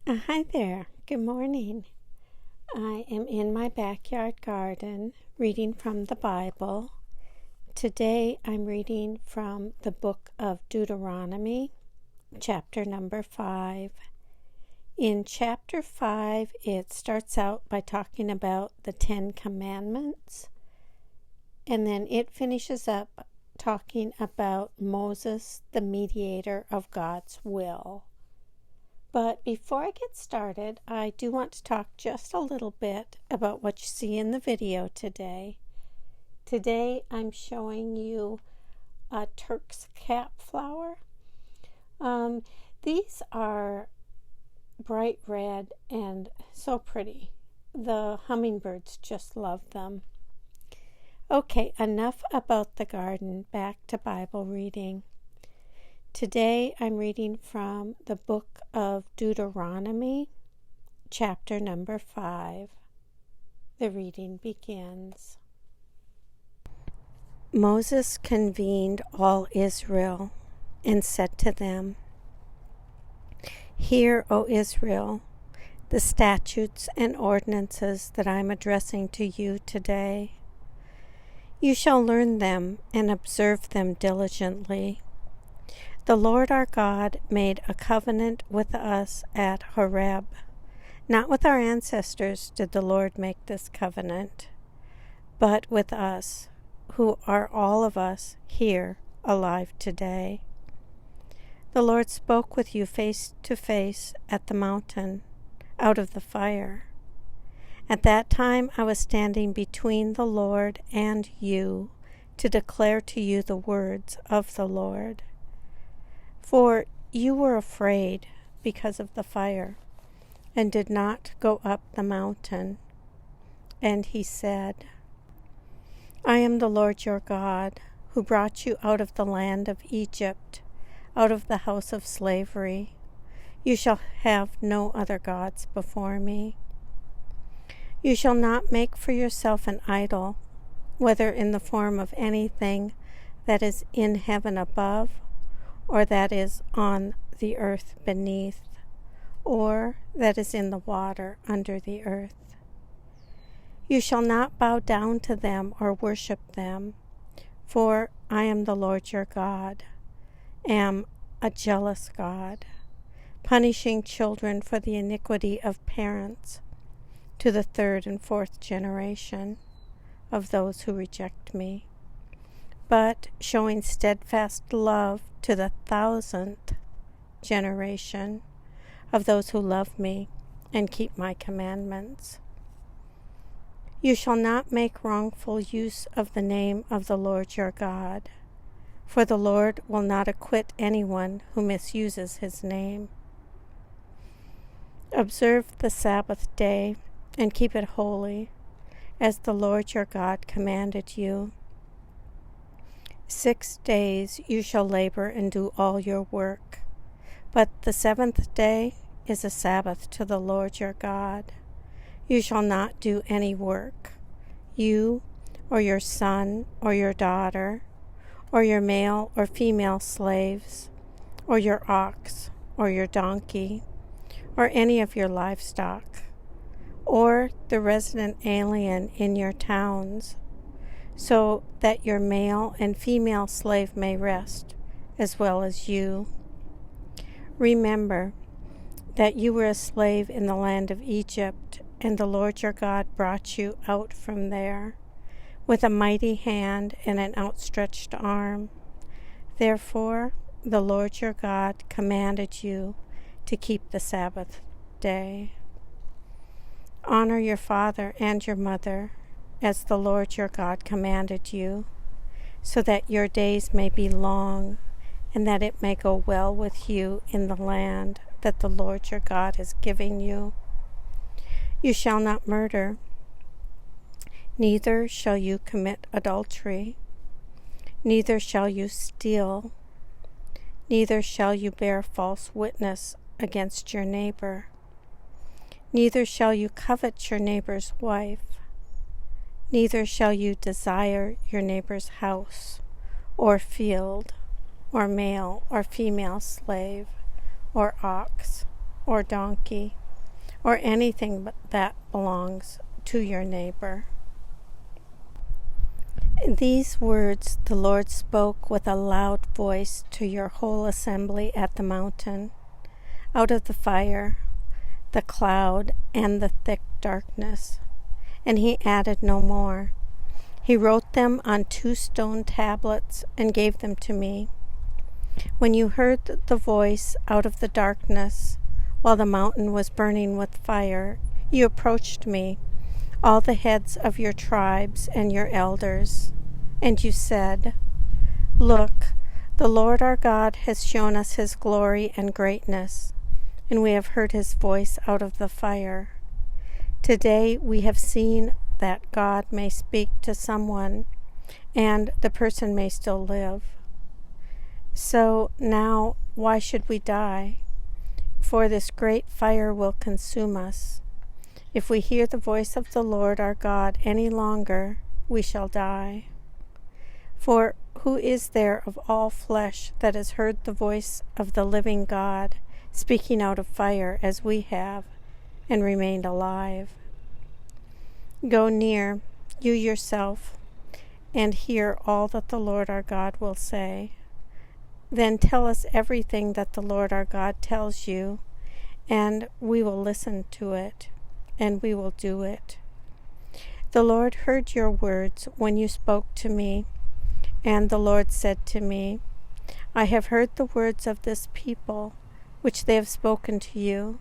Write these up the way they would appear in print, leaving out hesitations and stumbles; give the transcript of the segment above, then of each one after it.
Hi there. Good morning. I am in my backyard garden reading from the Bible. Today I'm reading from the book of Deuteronomy, chapter number 5. In chapter 5, it starts out by talking about the 10 Commandments, and then it finishes up talking about Moses, the mediator of God's will. But before I get started, I do want to talk just a little bit about what you see in the video today. Today I'm showing you a Turk's cap flower. These are bright red and so pretty. The hummingbirds just love them. Okay, enough about the garden. Back to Bible reading. Today I'm reading from the book of Deuteronomy, chapter number 5. The reading begins. Moses convened all Israel and said to them, "Hear, O Israel, the statutes and ordinances that I am addressing to you today. You shall learn them and observe them diligently. The Lord our God made a covenant with us at Horeb. Not with our ancestors did the Lord make this covenant, but with us, who are all of us here alive today. The Lord spoke with you face to face at the mountain, out of the fire. At that time I was standing between the Lord and you to declare to you the words of the Lord. For you were afraid because of the fire, and did not go up the mountain." And he said, "I am the Lord your God, who brought you out of the land of Egypt, out of the house of slavery. You shall have no other gods before me. You shall not make for yourself an idol, whether in the form of anything that is in heaven above, or that is on the earth beneath, or that is in the water under the earth. You shall not bow down to them or worship them, for I am the Lord your God, am a jealous God, punishing children for the iniquity of parents to the 3rd and 4th generation of those who reject me, but showing steadfast love to the 1,000th generation of those who love me and keep my commandments. You shall not make wrongful use of the name of the Lord your God, for the Lord will not acquit anyone who misuses his name. Observe the Sabbath day and keep it holy, as the Lord your God commanded you. 6 days you shall labor and do all your work, but the 7th day is a Sabbath to the Lord your God. You shall not do any work, you or your son or your daughter, or your male or female slaves, or your ox or your donkey, or any of your livestock, or the resident alien in your towns, so that your male and female slave may rest, as well as you. Remember that you were a slave in the land of Egypt, and the Lord your God brought you out from there with a mighty hand and an outstretched arm. Therefore, the Lord your God commanded you to keep the Sabbath day. Honor your father and your mother, as the Lord your God commanded you, so that your days may be long, and that it may go well with you in the land that the Lord your God is giving you. You shall not murder, neither shall you commit adultery, neither shall you steal, neither shall you bear false witness against your neighbor, neither shall you covet your neighbor's wife, neither shall you desire your neighbor's house, or field, or male or female slave, or ox, or donkey, or anything that belongs to your neighbor." These words the Lord spoke with a loud voice to your whole assembly at the mountain, out of the fire, the cloud, and the thick darkness. And he added no more. He wrote them on 2 stone tablets and gave them to me. When you heard the voice out of the darkness, while the mountain was burning with fire, you approached me, all the heads of your tribes and your elders, and you said, "Look, the Lord our God has shown us his glory and greatness, and we have heard his voice out of the fire. Today we have seen that God may speak to someone, and the person may still live. So now why should we die? For this great fire will consume us. If we hear the voice of the Lord our God any longer, we shall die. For who is there of all flesh that has heard the voice of the living God speaking out of fire as we have, and remained alive? Go near, you yourself, and hear all that the Lord our God will say. Then tell us everything that the Lord our God tells you, and we will listen to it, and we will do it. The Lord heard your words when you spoke to me, and the Lord said to me, I have heard the words of this people, which they have spoken to you.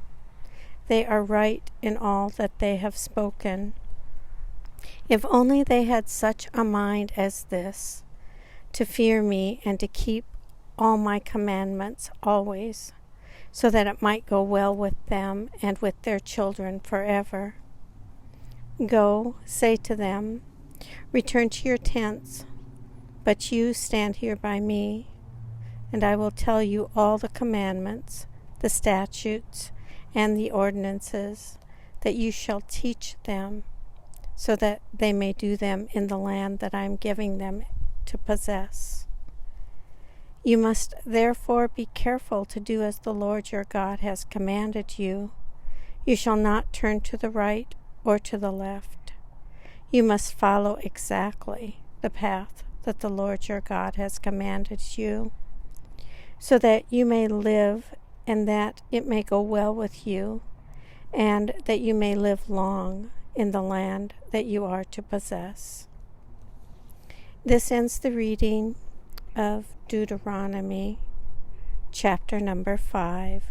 They are right in all that they have spoken. If only they had such a mind as this, to fear me and to keep all my commandments always, so that it might go well with them and with their children forever. Go, say to them, return to your tents, but you stand here by me, and I will tell you all the commandments, the statutes, and the ordinances, that you shall teach them, so that they may do them in the land that I am giving them to possess. You must therefore be careful to do as the Lord your God has commanded you. You shall not turn to the right or to the left. You must follow exactly the path that the Lord your God has commanded you, so that you may live and that it may go well with you, and that you may live long in the land that you are to possess. This ends the reading of Deuteronomy, chapter number 5.